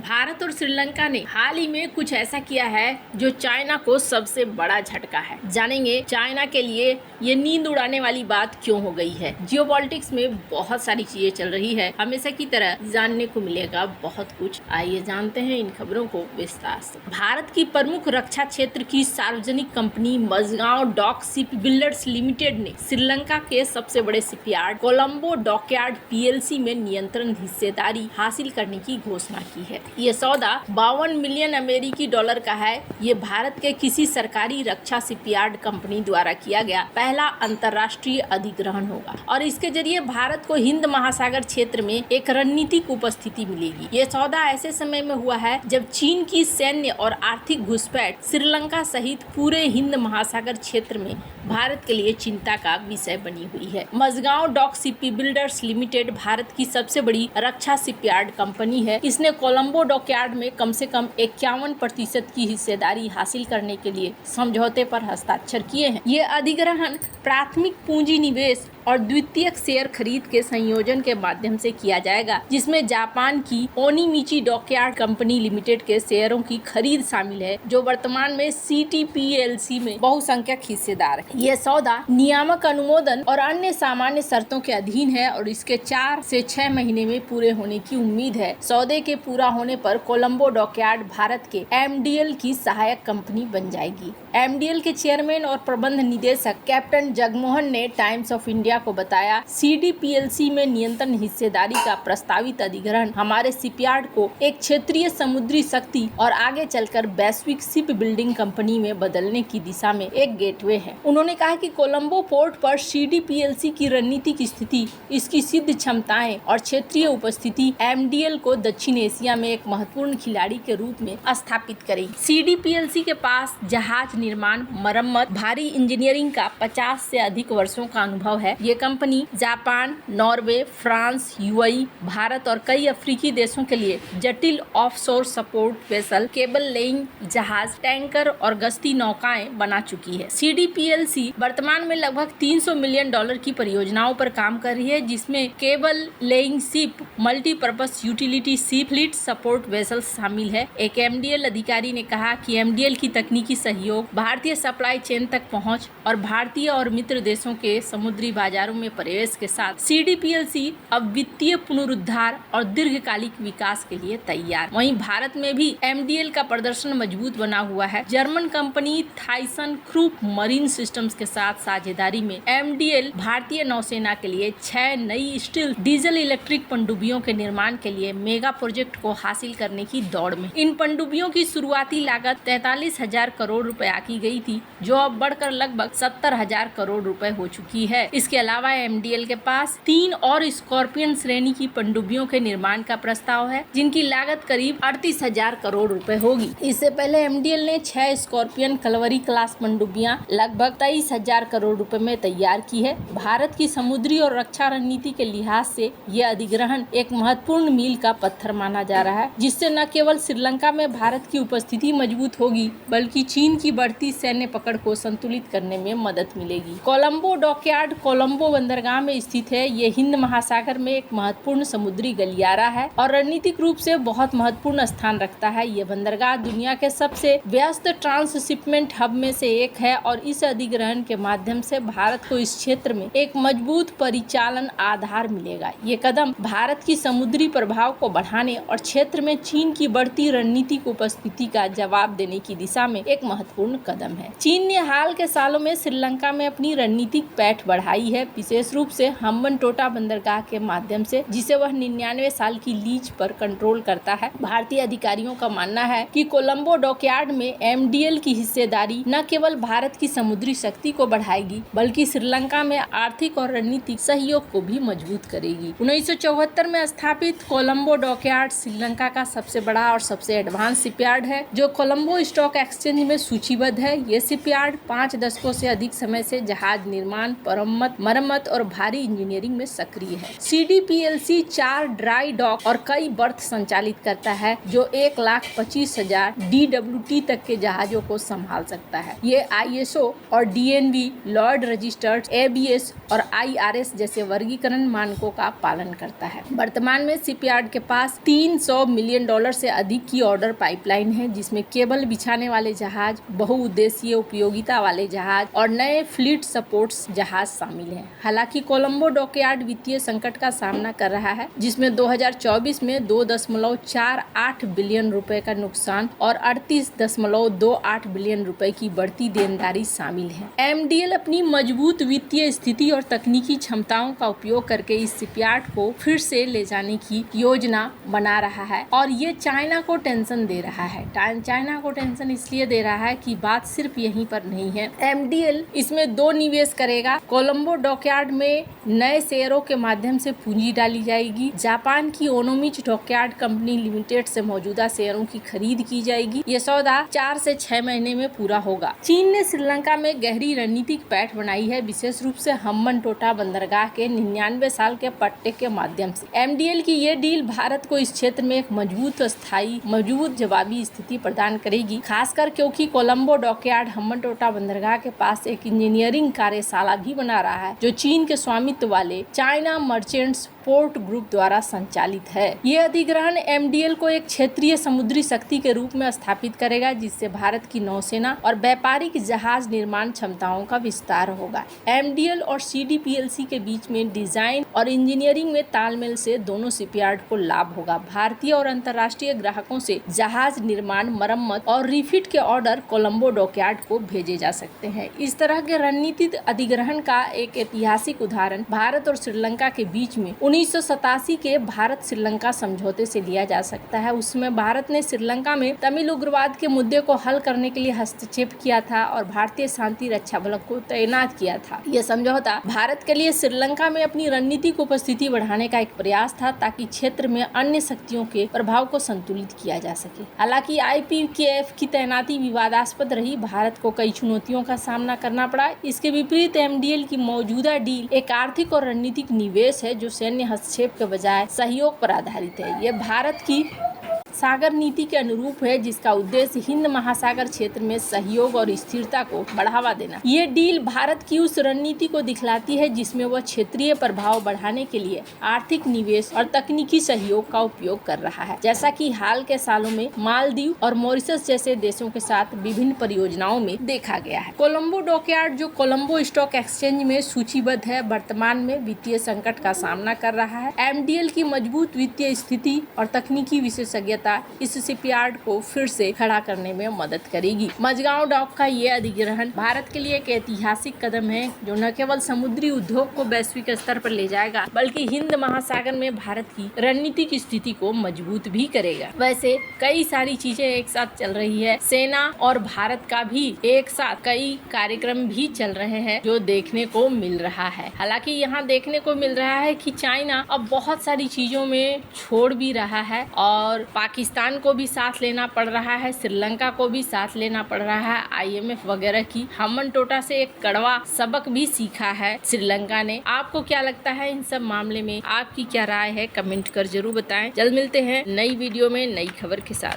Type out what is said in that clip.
भारत और श्रीलंका ने हाल ही में कुछ ऐसा किया है जो चाइना को सबसे बड़ा झटका है। जानेंगे चाइना के लिए ये नींद उड़ाने वाली बात क्यों हो गई है। जियोपॉलिटिक्स में बहुत सारी चीजें चल रही है, हमेशा की तरह जानने को मिलेगा बहुत कुछ। आइए जानते हैं इन खबरों को विस्तार से। भारत की प्रमुख रक्षा क्षेत्र की सार्वजनिक company Mazagon dock ship builders limited ने श्रीलंका के सबसे बड़े शिपयार्ड कोलंबो डॉकयार्ड पीएलसी में नियंत्रण हिस्सेदारी हासिल करने की घोषणा की है। ये सौदा 52 मिलियन अमेरिकी डॉलर का है। ये भारत के किसी सरकारी रक्षा शिपयार्ड कंपनी द्वारा किया गया पहला अंतर्राष्ट्रीय अधिग्रहण होगा और इसके जरिए भारत को हिंद महासागर क्षेत्र में एक रणनीतिक उपस्थिति मिलेगी। ये सौदा ऐसे समय में हुआ है जब चीन की सैन्य और आर्थिक घुसपैठ श्रीलंका सहित पूरे हिंद महासागर क्षेत्र में भारत के लिए चिंता का विषय बनी हुई है। Mazagon dock ship builders limited Bharat की सबसे बड़ी रक्षा शिपयार्ड कंपनी है। इसने कोलंबो डॉकयार्ड में कम से कम 51% की हिस्सेदारी हासिल करने के लिए समझौते पर हस्ताक्षर किए हैं। ये अधिग्रहण प्राथमिक पूंजी निवेश और द्वितीयक शेयर खरीद के संयोजन के माध्यम से किया जाएगा, जिसमें जापान की ओनिमिची डॉकयार्ड कंपनी लिमिटेड के शेयरों की खरीद शामिल है, जो वर्तमान में सीटीपीएलसी में बहुसंख्यक हिस्सेदार है। यह सौदा नियामक अनुमोदन और अन्य सामान्य शर्तों के अधीन है और इसके 4 से 6 महीने में पूरे होने की उम्मीद है। सौदे के पूरा होने पर कोलंबो डॉकयार्ड भारत के एमडीएल की सहायक कंपनी बन जाएगी। एमडीएल के चेयरमैन और प्रबंध निदेशक कैप्टन जगमोहन ने टाइम्स ऑफ इंडिया को बताया, सीडीपीएलसी में नियंत्रण हिस्सेदारी का प्रस्तावित अधिग्रहण हमारे शिपयार्ड को एक क्षेत्रीय समुद्री शक्ति और आगे चलकर वैश्विक शिप बिल्डिंग कंपनी में बदलने की दिशा में एक गेटवे है। उन्होंने कहा कि कोलंबो पोर्ट पर सीडीपीएलसी की रणनीतिक स्थिति, इसकी सिद्ध क्षमताएं और क्षेत्रीय उपस्थिति एमडीएल को दक्षिण एशिया में एक महत्वपूर्ण खिलाड़ी के रूप में स्थापित करेगी। सीडीपीएलसी के पास जहाज निर्माण, मरम्मत, भारी इंजीनियरिंग का 50 से अधिक वर्षों का अनुभव है। ये company Japan, Norway, France, UAE, Bharat और कई अफ्रीकी देशों के लिए जटिल offshore support vessel, cable laying जहाज, टैंकर और गश्ती नौकाएं बना चुकी है। सीडीपीएलसी वर्तमान में लगभग 300 मिलियन डॉलर की परियोजनाओं पर काम कर रही है, जिसमें cable laying ship, multipurpose utility ship, fleet support vessel शामिल है। एक एमडीएल अधिकारी ने कहा कि एमडीएल की तकनीकी सहयोग, भारतीय सप्लाई चेन तक पहुंच और भारतीय और मित्र देशों के समुद्री बाजारों में प्रवेश के साथ सीडीपीएलसी अब वित्तीय पुनरुद्धार और दीर्घकालिक विकास के लिए तैयार। वहीं भारत में भी एमडीएल का प्रदर्शन मजबूत बना हुआ है। German company Thyssen croup marine systems के साथ साझेदारी में एमडीएल भारतीय नौसेना के लिए 6 नई स्टील डीजल इलेक्ट्रिक पनडुब्बियों के निर्माण के लिए मेगा प्रोजेक्ट को हासिल करने की दौड़ में। इन पनडुब्बियों की शुरुआती लागत 43,000 करोड़ रुपए आकी गई थी, जो अब बढ़कर लगभग 70,000 करोड़ रुपए हो चुकी है। इसके अलावा एमडीएल के पास 3 और स्कॉर्पियन श्रेणी की पनडुब्बियों के निर्माण का प्रस्ताव है, जिनकी लागत करीब 38,000 करोड़ रुपए होगी। इससे पहले एमडीएल ने 6 स्कॉर्पियन कलवरी क्लास पनडुब्बियां लगभग 23,000 करोड़ रुपए में तैयार की है। भारत की समुद्री और रक्षा रणनीति के लिहाज से यह अधिग्रहण एक महत्वपूर्ण मील का पत्थर माना जा रहा है, जिससे न केवल श्रीलंका में भारत की उपस्थिति मजबूत होगी, बल्कि चीन की बढ़ती सैन्य पकड़ को संतुलित करने में मदद मिलेगी। कोलंबो डॉकयार्ड कोलंबो बंदरगाह में स्थित है। ये हिंद महासागर में एक महत्वपूर्ण समुद्री गलियारा है और रणनीतिक रूप से बहुत महत्वपूर्ण स्थान रखता है। ये बंदरगाह दुनिया के सबसे व्यस्त ट्रांसशिपमेंट हब में से एक है और इस अधिग्रहण के माध्यम से भारत को इस क्षेत्र में एक मजबूत परिचालन आधार मिलेगा। ये कदम भारत की समुद्री प्रभाव को बढ़ाने और क्षेत्र में चीन की बढ़ती रणनीतिक उपस्थिति का जवाब देने की दिशा में एक महत्वपूर्ण कदम है। चीन ने हाल के सालों में श्रीलंका में अपनी रणनीतिक पैठ बढ़ाई है, विशेष रूप से हम्बनटोटा बंदरगाह के माध्यम से, जिसे वह 99 साल की लीज पर कंट्रोल करता है। भारतीय अधिकारियों का मानना है कि कोलंबो डॉकयार्ड में एमडीएल की हिस्सेदारी न केवल भारत की समुद्री शक्ति को बढ़ाएगी, बल्कि श्रीलंका में आर्थिक और रणनीतिक सहयोग को भी मजबूत करेगी। 1974 में स्थापित कोलंबो डॉकयार्ड श्रीलंका का सबसे बड़ा और सबसे एडवांस शिपयार्ड है, जो कोलंबो स्टॉक एक्सचेंज में सूचीबद्ध है। ये शिपयार्ड 5 दशकों से अधिक समय से जहाज निर्माण, मरम्मत, मरम्मत और भारी इंजीनियरिंग में सक्रिय है। CDPLC 4 ड्राई डॉक और कई बर्थ संचालित करता है जो 1,25,000 DWT तक के जहाजों को संभाल सकता है। ये ISO और DNV, लॉयड रजिस्टर्ड, ABS और IRS जैसे वर्गीकरण मानकों का पालन करता है। वर्तमान में शिपयार्ड के पास $300 मिलियन से अधिक की ऑर्डर पाइपलाइन है, जिसमें केबल बिछाने वाले जहाज, बहुउद्देशीय उपयोगिता वाले जहाज और नए फ्लीट सपोर्ट्स जहाज शामिल हैं। हालांकि कोलंबो डॉकयार्ड वित्तीय संकट का सामना कर रहा है, जिसमें 2024 में 2.48 बिलियन रुपए का नुकसान और 38.28 बिलियन रुपए की बढ़ती देनदारी शामिल है। MDL अपनी मजबूत वित्तीय स्थिति और तकनीकी क्षमताओं का उपयोग करके इस शिपयार्ड को फिर से ले जाने की योजना बना रहा है और ये चाइना को टेंशन दे रहा है। चाइना को टेंशन इसलिए दे रहा है कि बात सिर्फ यहीं पर नहीं है। MDL इसमें 2 निवेश करेगा। कोलंबो डॉकयार्ड में नए शेयरों के माध्यम से पूंजी डाली जाएगी। जापान की ओनोमिच डॉकयार्ड कंपनी लिमिटेड से मौजूदा शेयरों की खरीद की जाएगी। ये सौदा 4 से 6 महीने में पूरा होगा। चीन ने श्रीलंका में गहरी रणनीतिक पैठ बनाई है, विशेष रूप से हम्बनटोटा बंदरगाह के 99 साल के पट्टे के माध्यम से। MDL की ये डील भारत को इस क्षेत्र में एक मजबूत जवाबी स्थिति प्रदान करेगी, खासकर क्योंकि कोलंबो डॉकयार्ड हम्बनटोटा बंदरगाह के पास एक इंजीनियरिंग कार्यशाला भी बना रहा है, जो चीन के स्वामित्व वाले चाइना मर्चेंट्स पोर्ट ग्रुप द्वारा संचालित है। ये अधिग्रहण MDL को एक क्षेत्रीय समुद्री शक्ति के रूप में स्थापित करेगा, जिससे भारत की नौसेना और व्यापारिक जहाज निर्माण क्षमताओं का विस्तार होगा। MDL और CDPLC के बीच में डिजाइन और इंजीनियरिंग में तालमेल से दोनों शिपयार्ड को लाभ होगा। भारतीय और अंतर्राष्ट्रीय ग्राहकों से जहाज निर्माण, मरम्मत और रिफिट के ऑर्डर कोलंबो डॉकयार्ड को भेजे जा सकते हैं। इस तरह के रणनीतिक अधिग्रहण का एक ऐतिहासिक उदाहरण भारत और श्रीलंका के बीच में 1987 के भारत श्रीलंका समझौते से लिया जा सकता है। उसमें भारत ने श्रीलंका में तमिल उग्रवाद के मुद्दे को हल करने के लिए हस्तक्षेप किया था और भारतीय शांति रक्षा बलों को तैनात किया था। यह समझौता भारत के लिए श्रीलंका में अपनी रणनीतिक उपस्थिति बढ़ाने का एक प्रयास था, ताकि क्षेत्र में अन्य शक्तियों के प्रभाव को संतुलित किया जा सके। हालांकि IPKF की तैनाती विवादास्पद रही, भारत को कई चुनौतियों का सामना करना पड़ा। इसके विपरीत MDL की मौजूदा डील एक आर्थिक और रणनीतिक निवेश है, जो सैन्य हस्तक्षेप के बजाय सहयोग पर आधारित है। यह भारत की सागर नीति के अनुरूप है, जिसका उद्देश्य हिंद महासागर क्षेत्र में सहयोग और स्थिरता को बढ़ावा देना। ये डील भारत की उस रणनीति को दिखलाती है जिसमें वह क्षेत्रीय प्रभाव बढ़ाने के लिए आर्थिक निवेश और तकनीकी सहयोग का उपयोग कर रहा है, जैसा कि हाल के सालों में मालदीव और मॉरिशस जैसे देशों के साथ विभिन्न परियोजनाओं में देखा गया है। कोलंबो डॉकयार्ड, जो कोलंबो स्टॉक एक्सचेंज में सूचीबद्ध है, वर्तमान में वित्तीय संकट का सामना कर रहा है। MDL की मजबूत वित्तीय स्थिति और तकनीकी विशेषज्ञता इस शिपयार्ड को फिर से खड़ा करने में मदद करेगी। मझगांव डॉक का ये अधिग्रहण भारत के लिए एक ऐतिहासिक कदम है, जो न केवल समुद्री उद्योग को वैश्विक स्तर पर ले जाएगा, बल्कि हिंद महासागर में भारत की रणनीतिक स्थिति को मजबूत भी करेगा। वैसे कई सारी चीजें एक साथ चल रही है। सेना और भारत का भी एक साथ कई कार्यक्रम भी चल रहे हैं, जो देखने को मिल रहा है। हालांकि यहाँ देखने को मिल रहा है कि चाइना अब बहुत सारी चीजों में छोड़ भी रहा है और पाकिस्तान को भी साथ लेना पड़ रहा है, श्रीलंका को भी साथ लेना पड़ रहा है। IMF वगैरह की हम्बनटोटा से एक कड़वा सबक भी सीखा है श्रीलंका ने। आपको क्या लगता है इन सब मामले में? आपकी क्या राय है? कमेंट कर जरूर बताएं। जल्द मिलते हैं नई वीडियो में नई खबर के साथ।